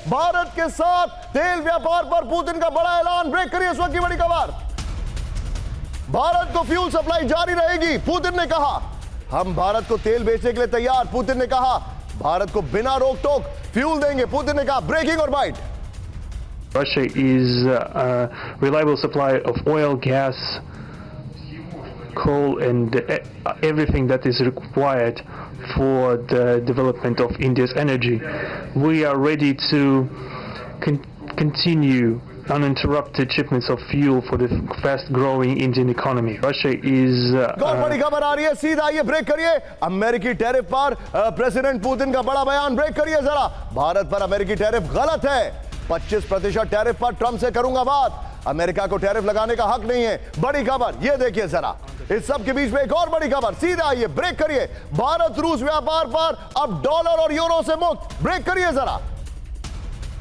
भारत के साथ तेल व्यापार पर पुतिन का बड़ा ऐलान। ब्रेक करिए इस वक्त की बड़ी खबर। भारत को फ्यूल सप्लाई जारी रहेगी, पुतिन ने कहा। हम भारत को तेल बेचने के लिए तैयार, पुतिन ने कहा। भारत को बिना रोक टोक फ्यूल देंगे, पुतिन ने कहा। ब्रेकिंग और bite. Russia is a reliable supply of oil, gas, coal, and everything that is required for the development of India's energy. We are ready to continue uninterrupted shipments of fuel for the fast-growing Indian economy. Russia is. बहुत बड़ी खबर आ रही है, सीधा आइए break करिए। अमेरिकी tariff पर प्रेसिडेंट पुतिन का बड़ा बयान। ब्रेक करिए जरा। भारत पर अमेरिकी टैरिफ गलत है। 25% टैरिफ पर ट्रंप से करूंगा बात। अमेरिका को टैरिफ लगाने का हक नहीं है। बड़ी खबर ये देखिए जरा। इस सब के बीच में एक और बड़ी खबर, सीधा आइए ब्रेक करिए। भारत रूस व्यापार पर अब डॉलर और यूरो से मुक्त। ब्रेक करिए जरा।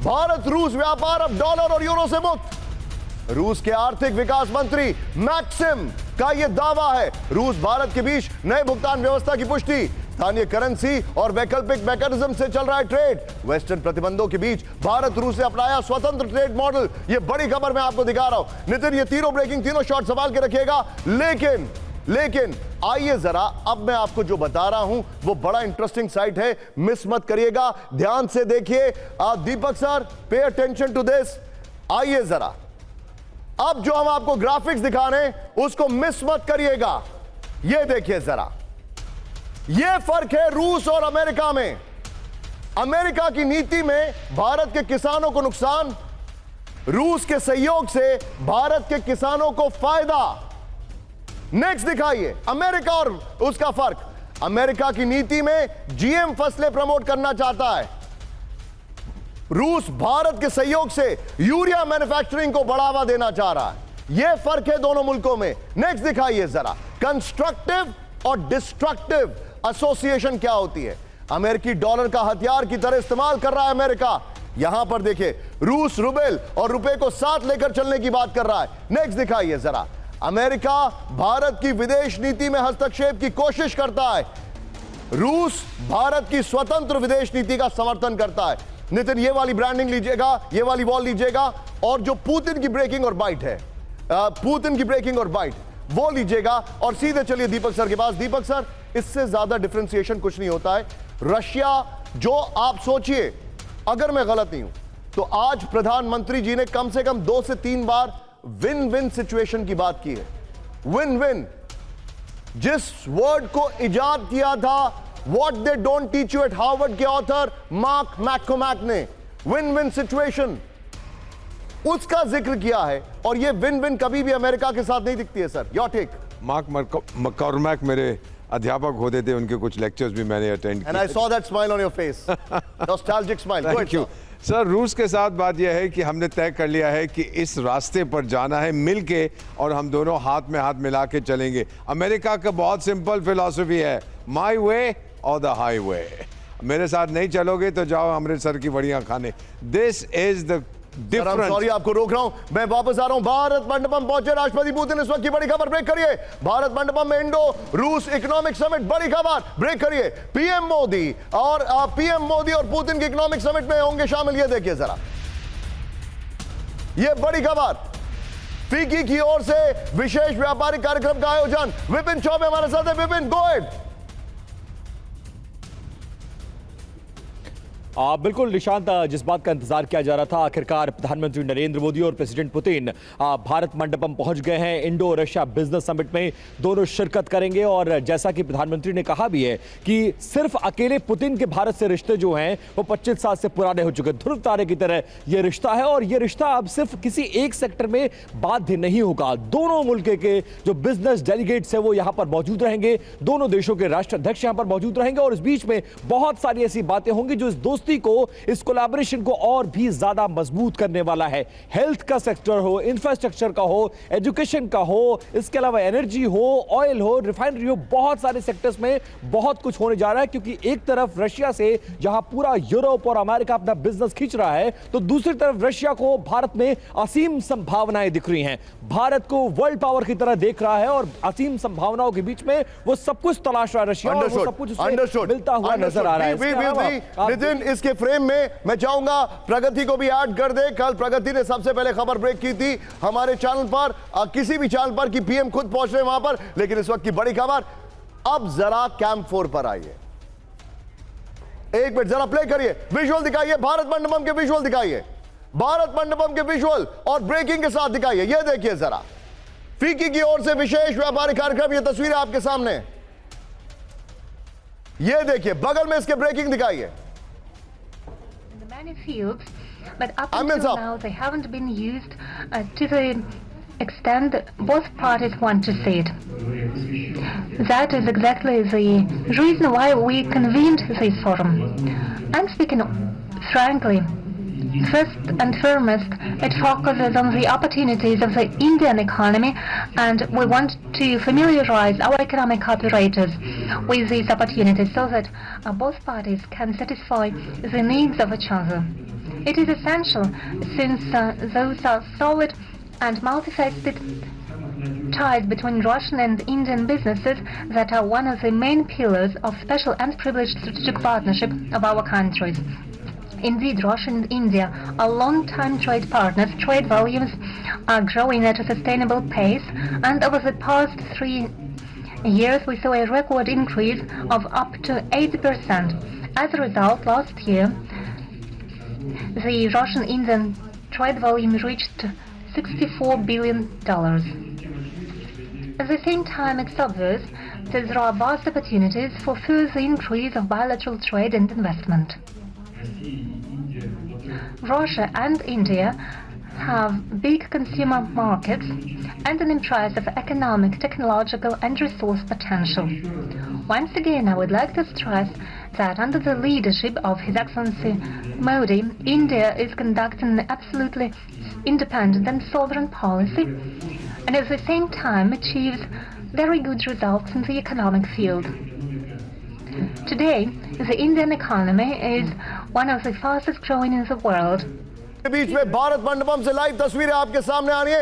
भारत रूस व्यापार अब डॉलर और यूरो से मुक्त। रूस के आर्थिक विकास मंत्री मैक्सिम का यह दावा है। रूस भारत के बीच नए भुगतान व्यवस्था की पुष्टि। स्थानीय करेंसी और वैकल्पिक मैकेनिज्म से चल रहा है ट्रेड। वेस्टर्न प्रतिबंधों के बीच भारत रूस ने अपनाया स्वतंत्र ट्रेड मॉडल। यह बड़ी खबर मैं आपको दिखा रहा हूं। नितिन, ये तीनों ब्रेकिंग, तीनों शॉट संभाल के रखिएगा। लेकिन आइए जरा, अब मैं आपको जो बता रहा हूं वो बड़ा इंटरेस्टिंग साइट है, मिस मत करिएगा। ध्यान से देखिए। Deepak sir, pay attention to this. आइए जरा, अब जो हम आपको ग्राफिक्स दिखा रहे हैं उसको मिस मत करिएगा। यह देखिए जरा, यह फर्क है रूस और अमेरिका में। अमेरिका की नीति में भारत के किसानों को नुकसान, रूस के सहयोग से भारत के किसानों को फायदा। नेक्स्ट दिखाइए अमेरिका और उसका फर्क। अमेरिका की नीति में जीएम फसलें प्रमोट करना चाहता है। रूस भारत के सहयोग से यूरिया मैन्युफैक्चरिंग को बढ़ावा देना चाह रहा है। यह फर्क है दोनों मुल्कों में। नेक्स्ट दिखाइए जरा, कंस्ट्रक्टिव और डिस्ट्रक्टिव एसोसिएशन क्या होती है। अमेरिकी डॉलर का हथियार की तरह इस्तेमाल कर रहा है अमेरिका। यहां पर देखिए, रूस रूबेल और रुपए को साथ लेकर चलने की बात कर रहा है। नेक्स्ट दिखाइए जरा, अमेरिका भारत की विदेश नीति में हस्तक्षेप की कोशिश करता है। रूस भारत की स्वतंत्र विदेश नीति का समर्थन करता है। नितिन, ये वाली ब्रांडिंग लीजिएगा, ये वाली वॉल लीजिएगा, और जो पुतिन की ब्रेकिंग और बाइट है, पुतिन की ब्रेकिंग और बाइट वो लीजिएगा। और सीधे चलिए दीपक सर के पास। दीपक सर, इससे ज्यादा डिफरेंशिएशन कुछ नहीं होता है। रशिया, जो आप सोचिए, अगर मैं गलत नहीं हूं तो आज प्रधानमंत्री जी ने कम से कम 2 से 3 बार विन विन सिचुएशन की बात की है। विन विन, जिस वर्ड को इजाद किया था, what they don't teach you eight Harvard के ऑथर मार्क मैककोमैक ने, विन विन सिचुएशन, उसका जिक्र किया है। और यह विन विन कभी भी अमेरिका के साथ नहीं दिखती है। Sir, your take. Mark McCormack मेरे अध्यापक होते थे, उनके कुछ लेक्चर्स भी मैंने अटेंड किए। And I saw that smile on your face, nostalgic smile. Thank you sir. रूस के साथ बात यह है कि हमने तय कर लिया है कि इस रास्ते पर जाना है मिलके, और हम दोनों हाथ में हाथ मिला के चलेंगे। अमेरिका का बहुत सिंपल फिलॉसफी है, माय वे और द हाईवे। मेरे साथ नहीं चलोगे तो जाओ अमृतसर की बढ़िया खाने। This is the difference. Sorry, आपको रोक रहा हूं, मैं वापस आ रहा हूं। भारत मंडपम पहुंचे राष्ट्रपति पुतिन। इस वक्त की बड़ी खबर, ब्रेक करिए। भारत मंडपम में इंडो रूस इकोनॉमिक समिट, बड़ी खबर, ब्रेक करिए। पीएम मोदी और पुतिन के इकोनॉमिक समिट में होंगे शामिल। ये देखिए जरा, ये बड़ी खबर। फीकी की ओर से विशेष व्यापारिक कार्यक्रम का आयोजन। विपिन चौबे हमारे साथ है। Vipin, go ahead. बिल्कुल निशांत, जिस बात का इंतजार किया जा रहा था, आखिरकार प्रधानमंत्री नरेंद्र मोदी और प्रेसिडेंट पुतिन भारत मंडपम पहुंच गए हैं। इंडो रशिया बिजनेस समिट में दोनों शिरकत करेंगे। और जैसा कि प्रधानमंत्री ने कहा भी है कि सिर्फ अकेले पुतिन के भारत से रिश्ते जो हैं वो 25 साल से पुराने हो चुके, ध्रुव तारे की तरह ये रिश्ता है। और ये रिश्ता अब सिर्फ किसी एक सेक्टर में बाध्य नहीं होगा। दोनों मुल्क के जो बिजनेस डेलीगेट्स है वो यहाँ पर मौजूद रहेंगे, दोनों देशों के राष्ट्राध्यक्ष यहाँ पर मौजूद रहेंगे, और इस बीच में बहुत सारी ऐसी बातें होंगी जो इस दोस्ती को, इस कोलैबोरेशन को और भी ज्यादा मजबूत करने वाला है। हेल्थ का सेक्टर हो, इंफ्रास्ट्रक्चर का हो, एजुकेशन का हो, इसके अलावा एनर्जी हो, ऑयल हो, रिफाइनरी हो, बहुत सारे सेक्टर्स में बहुत कुछ होने जा रहा है। क्योंकि एक तरफ रशिया से जहां पूरा यूरोप और अमेरिका अपना बिजनेस खींच रहा है, तो दूसरी तरफ रशिया को भारत में असीम संभावनाएं दिख रही हैं। भारत को वर्ल्ड पावर की तरह देख रहा है और असीम संभावनाओं के बीच में वो सब कुछ तलाश रहा है रशिया, और वो सब कुछ उससे मिलता हुआ नजर आ रहा है। नितिन, इसके फ्रेम में मैं चाहूंगा प्रगति को भी ऐड कर दे। कल प्रगति ने सबसे पहले खबर ब्रेक की थी हमारे चैनल पर, किसी भी चैनल पर कि पीएम खुद पहुंच रहे हैं वहां पर। लेकिन इस वक्त की बड़ी खबर, अब जरा कैंप 4 पर आइए। एक मिनट जरा प्ले करिए, विजुअल दिखाइए, भारत मंडपम के विजुअल दिखाइए, भारत मंडपम के विजुअल और ब्रेकिंग के साथ दिखाइए। ये देखिए जरा, फीकी की ओर से विशेष व्यापारिक कार्यक्रम, ये तस्वीरें आपके सामने, ये देखिए बगल में इसके ब्रेकिंग दिखाइए। Many fields, but up Amin until Saab. now they haven't been used to the extent that both parties want to see it. That is exactly the reason why we convened this forum. And speaking frankly, first and foremost, it focuses on the opportunities of the Indian economy, and we want to familiarize our economic operators with these opportunities so that both parties can satisfy the needs of each other. It is essential since those are solid and multifaceted ties between Russian and Indian businesses that are one of the main pillars of special and privileged strategic partnership of our countries. Indeed, Russia and India are long-time trade partners. Trade volumes are growing at a sustainable pace, and over the past 3 years we saw a record increase of up to 80%. As a result, last year the Russian-Indian trade volume reached $64 billion. At the same time, it's obvious that there are vast opportunities for further increase of bilateral trade and investment. Russia and India have big consumer markets and an impressive economic, technological and resource potential. Once again, I would like to stress that under the leadership of His Excellency Modi, India is conducting an absolutely independent and sovereign policy, and at the same time achieves very good results in the economic field. Today, the Indian economy is one of the fastest growing in the world. के बीच में भारत मंडपम से live तस्वीरें आपके सामने आ रही है।